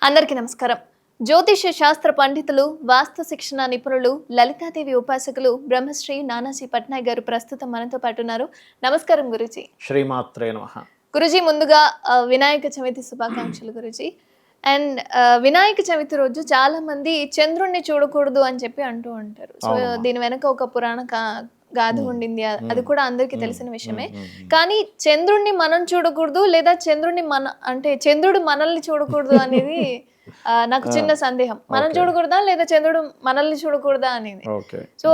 అందరికీ నమస్కారం. జ్యోతిష శాస్త్ర పండితులు, వాస్తు శిక్షణ నిపుణులు, లలితాదేవి ఉపాసకులు బ్రహ్మశ్రీ నానాజీ పట్నాయక్ గారు ప్రస్తుతం మనతో పాటు ఉన్నారు. నమస్కారం గురూజీ. శ్రీమాత్రే నమః. గురూజీ ముందుగా వినాయక చవితి శుభాకాంక్షలు గురూజీ. అండ్ వినాయక చవితి రోజు చాలా మంది చంద్రుణ్ణి చూడకూడదు అని చెప్పి అంటూ ఉంటారు. సో దీని వెనక ఒక పురాణ గాథ ఉండింది. అది కూడా అందరికీ తెలిసిన విషయమే. కానీ చంద్రుణ్ణి మనం చూడకూడదు లేదా చంద్రుడు మనల్ని చూడకూడదు అనేది నాకు చిన్న సందేహం. మనం చూడకూడదా లేదా చంద్రుడు మనల్ని చూడకూడదా అనేది. సో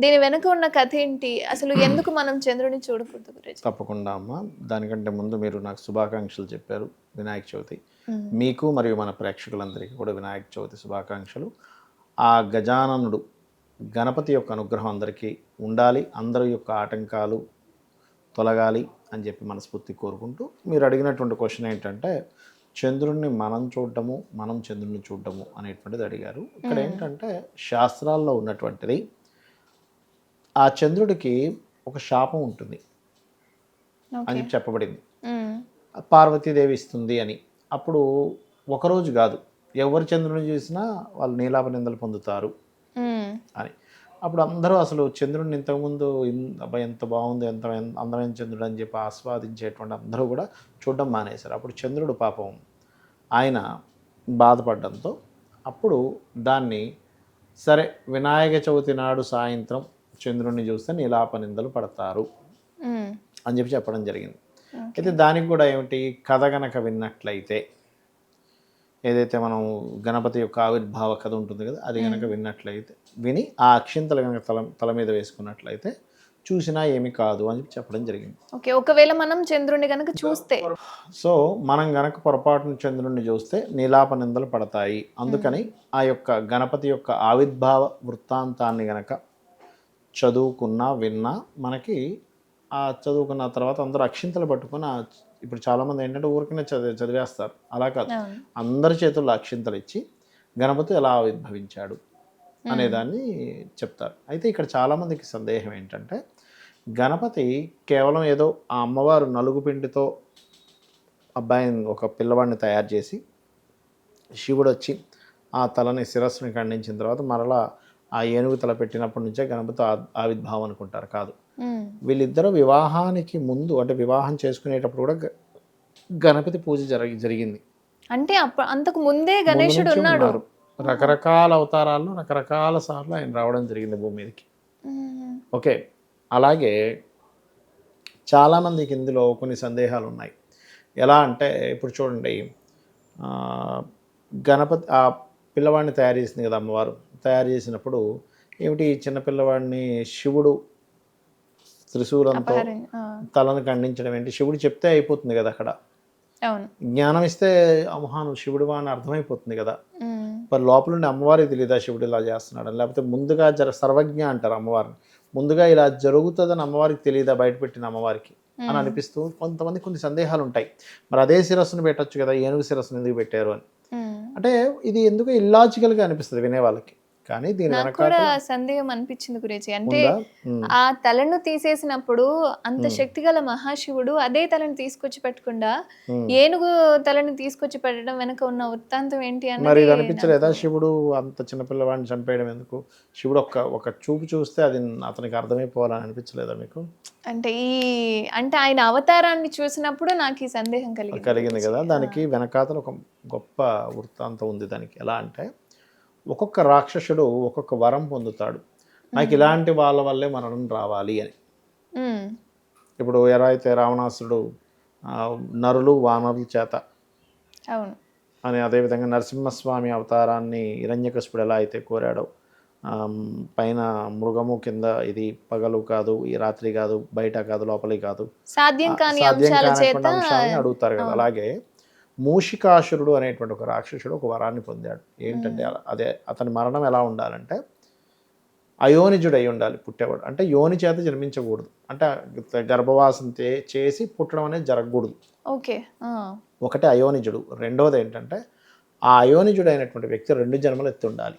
దీని వెనక ఉన్న కథ ఏంటి, అసలు ఎందుకు మనం చంద్రుడిని చూడకూడదు గురించి? తప్పకుండా అమ్మా. దానికంటే ముందు మీరు నాకు శుభాకాంక్షలు చెప్పారు. వినాయక చవితి మీకు మరియు మన ప్రేక్షకులందరికీ కూడా వినాయక చవితి శుభాకాంక్షలు. ఆ గజాననుడు గణపతి యొక్క అనుగ్రహం అందరికీ ఉండాలి, అందరి యొక్క ఆటంకాలు తొలగాలి అని చెప్పి మనస్ఫూర్తి కోరుకుంటూ, మీరు అడిగినటువంటి క్వశ్చన్ ఏంటంటే చంద్రుడిని మనం చూడటము, మనం చంద్రుడిని చూడటము అనేటువంటిది అడిగారు. ఇక్కడ ఏంటంటే శాస్త్రాల్లో ఉన్నటువంటిది, ఆ చంద్రుడికి ఒక శాపం ఉంటుంది అని చెప్పబడింది. పార్వతీదేవి ఇస్తుంది అని. అప్పుడు ఒకరోజు కాదు, ఎవరు చంద్రుడిని చూసినా వాళ్ళు నీలాప నిందలు పొందుతారు అని. అప్పుడు అందరూ అసలు చంద్రుడిని ఇంతకుముందు అబ్బాయి ఎంత బాగుంది, ఎంత అందమైన చంద్రుడు అని చెప్పి ఆస్వాదించేటువంటి అందరూ కూడా చూడడం మానేశారు. అప్పుడు చంద్రుడు పాపం ఆయన బాధపడడంతో అప్పుడు దాన్ని సరే వినాయక చవితి నాడు సాయంత్రం చంద్రుడిని చూస్తే నీలాప నిందలు పడతారు అని చెప్పి చెప్పడం జరిగింది. అయితే దానికి కూడా ఏమిటి, కథ గనక విన్నట్లయితే, ఏదైతే మనం గణపతి యొక్క ఆవిర్భావ కథ ఉంటుంది కదా, అది కనుక విని ఆ అక్షింతలు కనుక తల మీద వేసుకున్నట్లయితే చూసినా ఏమి కాదు అని చెప్పడం జరిగింది. ఓకే, ఒకవేళ మనం చంద్రుడిని కనుక చూస్తే, సో మనం గనక పొరపాటున చంద్రుడిని చూస్తే నీలాప నిందలు పడతాయి. అందుకని ఆ యొక్క గణపతి యొక్క ఆవిర్భావ వృత్తాంతాన్ని గనక చదువుకున్నా విన్నా, మనకి ఆ చదువుకున్న తర్వాత అందరూ అక్షింతలు పట్టుకుని, ఇప్పుడు చాలామంది ఏంటంటే ఊరికనే చదివేస్తారు. అలా కాదు, అందరి చేతుల్లో అక్షింతలు ఇచ్చి గణపతి ఎలా ఆవిర్భవించాడు అనేదాన్ని చెప్తారు. అయితే ఇక్కడ చాలామందికి సందేహం ఏంటంటే, గణపతి కేవలం ఏదో ఆ అమ్మవారు నలుగు పిండితో అబ్బాయిని, ఒక పిల్లవాడిని తయారు చేసి శివుడు వచ్చి ఆ తలని శిరస్సుని ఖండించిన తర్వాత మరలా ఆ ఏనుగు తల పెట్టినప్పటి నుంచే గణపతి ఆవిర్భావం అనుకుంటారు. కాదు, వీళ్ళిద్దరూ వివాహానికి ముందు, అంటే వివాహం చేసుకునేటప్పుడు కూడా గణపతి పూజ జరిగింది. అంటే అంతకు ముందే గణేశుడు ఉన్నాడు. రకరకాల అవతారాల్లో రకరకాల సార్లు ఆయన రావడం జరిగింది భూమి మీదకి. ఓకే, అలాగే చాలామందికి ఇందులో కొన్ని సందేహాలు ఉన్నాయి. ఎలా అంటే, ఇప్పుడు చూడండి, గణపతి ఆ పిల్లవాడిని తయారు చేసింది కదా అమ్మవారు. తయారు చేసినప్పుడు ఏమిటి, చిన్నపిల్లవాడిని శివుడు త్రిశూలంతో తలను ఖండించడం ఏంటి, శివుడు చెప్తే అయిపోతుంది కదా అక్కడ. జ్ఞానం ఇస్తే అమ్మహాను శివుడువా అని అర్థమైపోతుంది కదా. మరి లోపల నుండి అమ్మవారికి తెలియదా శివుడు ఇలా చేస్తున్నాడు, లేకపోతే ముందుగా సర్వజ్ఞ అంటారు అమ్మవారిని, ముందుగా ఇలా జరుగుతుందని అమ్మవారికి తెలియదా బయటపెట్టిన అమ్మవారికి అని అనిపిస్తూ కొంతమంది కొన్ని సందేహాలు ఉంటాయి. మరి అదే శిరస్సును పెట్టచ్చు కదా, ఏనుగు శిరస్సును ఎందుకు పెట్టారు అని. అంటే ఇది ఎందుకు ఇల్లాజికల్గా అనిపిస్తుంది వినే వాళ్ళకి. కానీ దీని కూడా సందేహం అనిపించింది గురించి. అంటే ఆ తలను తీసేసినప్పుడు అంత శక్తిగల మహాశివుడు అదే తలను తీసుకొచ్చి పెట్టకుండా ఏనుగు తలని తీసుకొచ్చి పెట్టడం వెనక ఉన్న వృత్తాంతం ఏంటి అని మరి అనిపించలేదా? శివుడు అంత చిన్నపిల్లవాడిని చంపేయడం ఎందుకు? శివుడు ఒక చూపు చూస్తే అది అతనికి అర్థమైపోవాలని అనిపించలేదా మీకు? అంటే ఆయన అవతారాన్ని చూసినప్పుడు నాకు ఈ సందేహం కలిగింది కదా. దానికి వెనకాతల ఒక గొప్ప వృత్తాంతం ఉంది. దానికి ఎలా అంటే, ఒక్కొక్క రాక్షసుడు ఒక్కొక్క వరం పొందుతాడు, నాకు ఇలాంటి వాళ్ళ వల్లే మరణం రావాలి అని. ఇప్పుడు ఎలా అయితే రావణాసురుడు నరులు వానరుల చేత అని, అదేవిధంగా నరసింహస్వామి అవతారాన్ని హిరణ్యకశిపుడు ఎలా అయితే కోరాడో, పైన మృగము, కింద ఇది పగలు కాదు, ఈ రాత్రి కాదు, బయట కాదు, లోపలి కాదు, సాధ్యం కానిటువంటి అంశాన్ని అడుగుతారు కదా. అలాగే మూషికాసురుడు అనేటువంటి ఒక రాక్షసుడు ఒక వరాన్ని పొందాడు. ఏంటంటే, అదే అతని మరణం ఎలా ఉండాలంటే అయోనిజుడు అయి ఉండాలి, పుట్టేవాడు. అంటే యోని చేత జన్మించకూడదు, అంటే గర్భవాసం చేసి పుట్టడం అనేది జరగకూడదు. ఒకటి అయోనిజుడు. రెండవది ఏంటంటే, ఆ అయోనిజుడు అయినటువంటి వ్యక్తి 2 జన్మలు ఎత్తి ఉండాలి,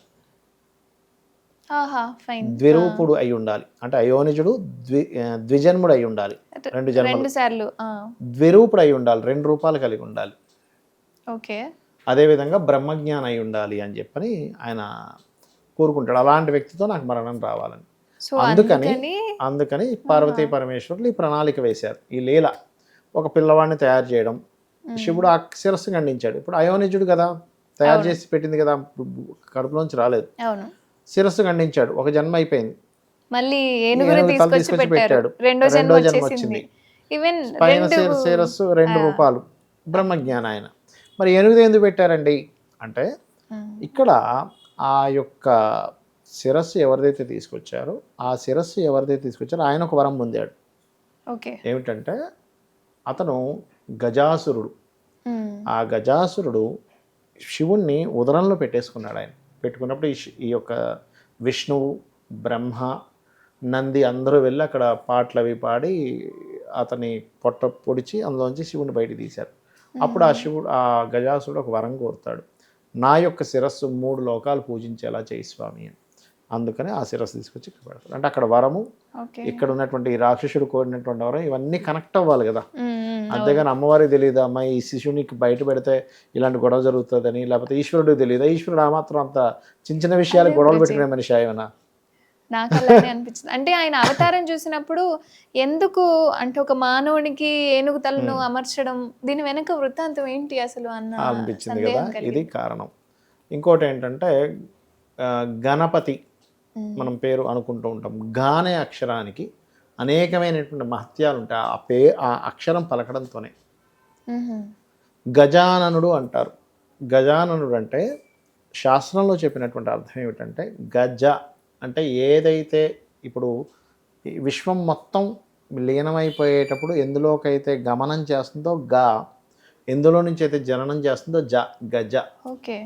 ద్విరూపుడు అయి ఉండాలి. అంటే అయోనిజుడు ద్విజన్ముడు అయి ఉండాలి, 2 జన్మలు. ద్విరూపుడు అయి ఉండాలి, 2 రూపాలు కలిగి ఉండాలి. అదేవిధంగా బ్రహ్మజ్ఞానం అయి ఉండాలి అని చెప్పని ఆయన కోరుకుంటాడు. అలాంటి వ్యక్తితో నాకు మరణం రావాలని. సో అందుకని అందుకని అందుకని పార్వతీ పరమేశ్వరులు ఈ ప్రణాళిక వేశారు. ఈ లీల ఒక పిల్లవాడిని తయారు చేయడం, శివుడు ఆ శిరస్సు ఖండించాడు. ఇప్పుడు అయోనిజుడు కదా తయారు చేసి పెట్టింది కదా, కడుపులోంచి రాలేదు, అవును, శిరస్సు ఖండించాడు, ఒక జన్మ అయిపోయింది. మళ్ళీ ఏనుగుని ఏనుగు తల తీసుకొచ్చి తీసుకొచ్చి పెట్టారు, పెట్టాడు, రెండో రెండో జన్మ జన్మ వచ్చేసింది. వచ్చింది. ఈవెన్ పైన రెండు శిరస్సు 2 రూపాలు, బ్రహ్మజ్ఞాన ఆయన. మరి ఏనుగుది ఎందుకు పెట్టారండి అంటే, ఇక్కడ ఆ యొక్క శిరస్సు ఎవరిదైతే తీసుకొచ్చారో ఆయన ఒక వరం పొందాడు. ఓకే, ఏమిటంటే అతను గజాసురుడు. ఆ గజాసురుడు శివుణ్ణి ఉదరంలో పెట్టేసుకున్నాడు. ఆయన పెట్టుకున్నప్పుడు ఈ యొక్క విష్ణువు, బ్రహ్మ, నంది అందరూ వెళ్ళి అక్కడ పాటలు అవి పాడి అతని పొట్ట పొడిచి అందులోంచి శివుని బయటికి తీశారు. అప్పుడు ఆ గజాసురుడు ఒక వరం కోరుతాడు, నా యొక్క శిరస్సు 3 లోకాలు పూజించేలా చేయి స్వామి అని. అందుకని ఆ శిరస్సు తీసుకొచ్చి ఇక్కడ పెడతారు. అంటే అక్కడ వరము, ఇక్కడ ఉన్నటువంటి రాక్షసుడు కోరినటువంటి వరం, ఇవన్నీ కనెక్ట్ అవ్వాలి కదా. అంతేగాని అమ్మవారికి తెలియదు అమ్మాయి ఈ శిశువునికి బయట పెడితే ఇలాంటి గొడవ జరుగుతుందని, లేకపోతే ఈశ్వరుడికి తెలియదు. ఈశ్వరుడు ఆ మాత్రం అంత చిన్న చిన్న విషయాలు గొడవలు పెట్టుకునే మనిషి ఆయన. నాకు అలానే అనిపించింది. అంటే ఆయన అవతారం చూసినప్పుడు ఎందుకు అంటే ఒక మానవునికి ఏనుగు తలను అమర్చడం, దీని వెనక వృత్తాంతం ఏంటి అసలు అన్న అనిపించింది కదా, ఇది కారణం. ఇంకోటి ఏంటంటే గణపతి మనం పేరు అనుకుంటూ ఉంటాం. గా అనే అక్షరానికి అనేకమైనటువంటి మహత్యాలు ఉంటాయి. ఆ అక్షరం పలకడంతోనే. గజాననుడు అంటారు. గజాననుడు అంటే శాస్త్రంలో చెప్పినటువంటి అర్థం ఏమిటంటే, గజ అంటే ఏదైతే ఇప్పుడు ఈ విశ్వం మొత్తం లీనమైపోయేటప్పుడు ఎందులోకైతే గమనం చేస్తుందో గా, ఎందులో నుంచి అయితే జననం చేస్తుందో జ, గజ. ఓకే,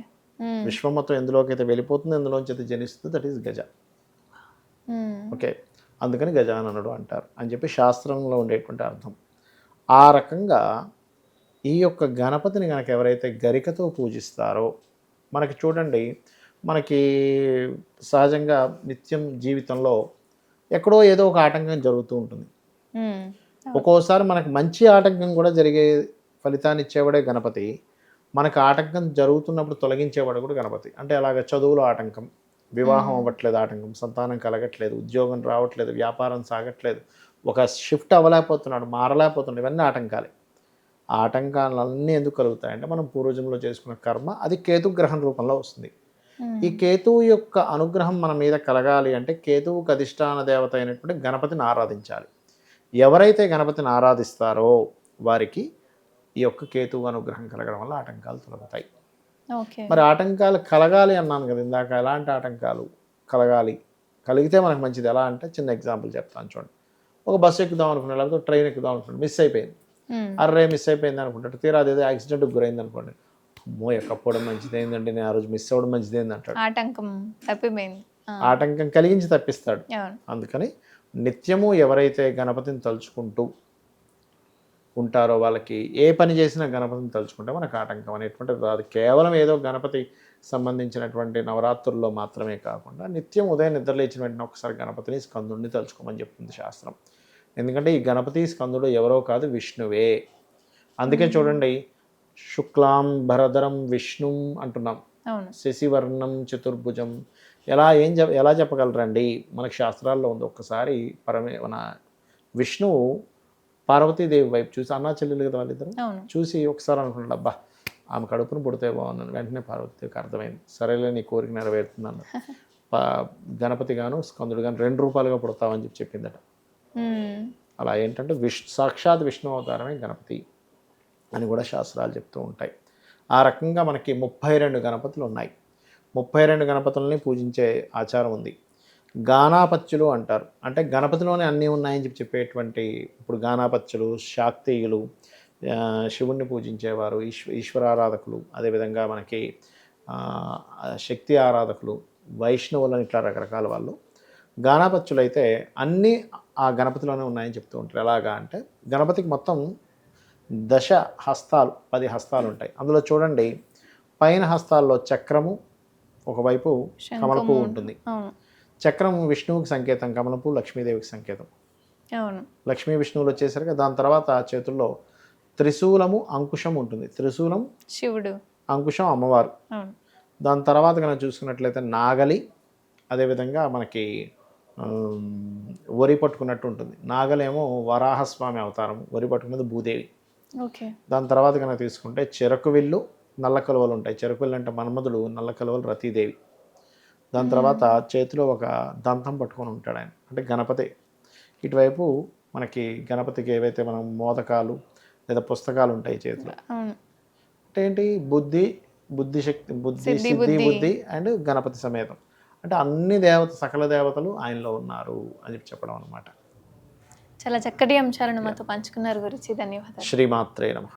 విశ్వం మొత్తం ఎందులోకైతే వెళ్ళిపోతుందో, ఎందులోంచి అయితే జనిస్తుందో దట్ ఈస్ గజ. ఓకే, అందుకని గజాననుడు అంటారు అని చెప్పి శాస్త్రంలో ఉండేటువంటి అర్థం. ఆ రకంగా ఈ యొక్క గణపతిని కనుక ఎవరైతే గరికతో పూజిస్తారో, మనకి చూడండి, మనకి సహజంగా నిత్యం జీవితంలో ఎక్కడో ఏదో ఒక ఆటంకం జరుగుతూ ఉంటుంది. ఒక్కోసారి మనకు మంచి ఆటంకం కూడా జరిగే ఫలితాన్ని ఇచ్చేవాడే గణపతి. మనకు ఆటంకం జరుగుతున్నప్పుడు తొలగించేవాడు కూడా గణపతి. అంటే అలాగ చదువులో ఆటంకం, వివాహం అవ్వట్లేదు ఆటంకం, సంతానం కలగట్లేదు, ఉద్యోగం రావట్లేదు, వ్యాపారం సాగట్లేదు, ఒక షిఫ్ట్ అవ్వలేకపోతున్నాడు, మారలేకపోతున్నాడు, ఇవన్నీ ఆటంకాలే. ఆ ఆటంకాలన్నీ ఎందుకు కలుగుతాయంటే మనం పూర్వజంలో చేసుకున్న కర్మ, అది కేతుగ్రహం రూపంలో వస్తుంది. ఈ కేతువు యొక్క అనుగ్రహం మన మీద కలగాలి అంటే కేతువుకు అధిష్టాన దేవత అయినటువంటి గణపతిని ఆరాధించాలి. ఎవరైతే గణపతిని ఆరాధిస్తారో వారికి ఈ యొక్క కేతువు అనుగ్రహం కలగడం వల్ల ఆటంకాలు తొలగుతాయి. మరి ఆటంకాలు కలగాలి అన్నాను కదా ఇందాక. ఎలాంటి ఆటంకాలు కలిగితే మనకు మంచిది ఎలా అంటే, చిన్న ఎగ్జాంపుల్ చెప్తాను చూడండి. ఒక బస్సు ఎక్కుదాం అనుకున్నాడు, లేకపోతే ట్రైన్ ఎక్కుదాం అనుకున్నాడు, మిస్ అయిపోయింది. మిస్ అయిపోయింది అనుకుంటాడు. తీరా అదేదో యాక్సిడెంట్కి గురైంది అనుకోండి, అమ్మో ఎక్కపోవడం మంచిదైందండి, నేను ఆ రోజు మిస్ అవ్వడం మంచిదైంది అంటాడు. ఆటంకం కలిగించి తప్పిస్తాడు. అందుకని నిత్యము ఎవరైతే గణపతిని తలుచుకుంటూ ఉంటారో వాళ్ళకి ఏ పని చేసినా గణపతిని తలుచుకుంటే మనకు ఆటంకం అనేటువంటిది రాదు. కేవలం ఏదో గణపతి సంబంధించినటువంటి నవరాత్రుల్లో మాత్రమే కాకుండా నిత్యం ఉదయం నిద్రలేచిన వెంటనే ఒకసారి గణపతిని, స్కందుడిని తలుచుకోమని చెప్తుంది శాస్త్రం. ఎందుకంటే ఈ గణపతి స్కందుడు ఎవరో కాదు, విష్ణువే. అందుకే చూడండి, శుక్లాం భరధరం విష్ణుం అంటున్నాం, శశివర్ణం చతుర్భుజం. ఎలా చెప్పగలరండి? మనకు శాస్త్రాల్లో ఉంది. ఒక్కసారి మన విష్ణువు పార్వతీదేవి వైపు చూసి, అన్నా చెల్లెలు కదా వాళ్ళిద్దరు, చూసి ఒకసారి అనుకున్నాడు, అబ్బా ఆమె కడుపును పుడితే బాగున్నాను. వెంటనే పార్వతీదేవికి అర్థమైంది, సరేలే నీ కోరిక నెరవేరుతుంది అన్న. గణపతి గాను స్కందుడు గాను 2 రూపాలుగా పుడతామని చెప్పిందట. అలా ఏంటంటే సాక్షాత్ విష్ణు అవతారమే గణపతి అని కూడా శాస్త్రాలు చెప్తూ ఉంటాయి. ఆ రకంగా మనకి 32 గణపతులు ఉన్నాయి. 32 గణపతులని పూజించే ఆచారం ఉంది. గానాపత్యులు అంటారు. అంటే గణపతిలోనే అన్నీ ఉన్నాయని చెప్పేటువంటి, ఇప్పుడు గానాపత్యులు, శాక్తేయులు, శివుణ్ణి పూజించేవారు, ఈశ్వరారాధకులు, అదేవిధంగా మనకి శక్తి ఆరాధకులు, వైష్ణవులని, ఇట్లా రకరకాల వాళ్ళు. గానాపత్యులు అయితే అన్నీ ఆ గణపతిలోనే ఉన్నాయని చెప్తూ ఉంటారు. ఎలాగా అంటే, గణపతికి మొత్తం 10 హస్తాలు, 10 హస్తాలు ఉంటాయి. అందులో చూడండి, పైన హస్తాల్లో చక్రము, ఒకవైపు కమలపు ఉంటుంది. చక్రం విష్ణువుకి సంకేతం, కమలపు లక్ష్మీదేవికి సంకేతం. లక్ష్మీ విష్ణువులు వచ్చేసరికి దాని తర్వాత చేతుల్లో త్రిశూలము, అంకుశం ఉంటుంది. త్రిశూలం అంకుశం అమ్మవారు. అవును. దాని తర్వాత కనుక చూసుకున్నట్లయితే నాగలి, అదేవిధంగా మనకి వరి పట్టుకున్నట్టు ఉంటుంది. నాగలేమో వరాహస్వామి అవతారం, వరి పట్టుకున్నది భూదేవి. ఓకే. దాని తర్వాత కనుక తీసుకుంటే చెరకు విల్లు, నల్ల కలువలు ఉంటాయి. చెరకు విల్లు అంటే మన్మధుడు, నల్ల కలువలు రతీదేవి. దాని తర్వాత చేతిలో ఒక దంతం పట్టుకొని ఉంటాడు ఆయన, అంటే గణపతి. ఇటువైపు మనకి గణపతికి ఏవైతే మనం మోదకాలు లేదా పుస్తకాలు ఉంటాయి చేతిలో. అవును. అంటే ఏంటి, బుద్ధి సిద్ధి సిద్ధి బుద్ధి. బుద్ధి అండ్ గణపతి సమేతం. అంటే అన్ని సకల దేవతలు ఆయనలో ఉన్నారు అని చెప్పి చెప్పడం అనమాట. చాలా చక్కటి అంశాలను మాతో పంచుకున్నారు గురుజీ. ధన్యవాదాలు. శ్రీమాత్రే నమః.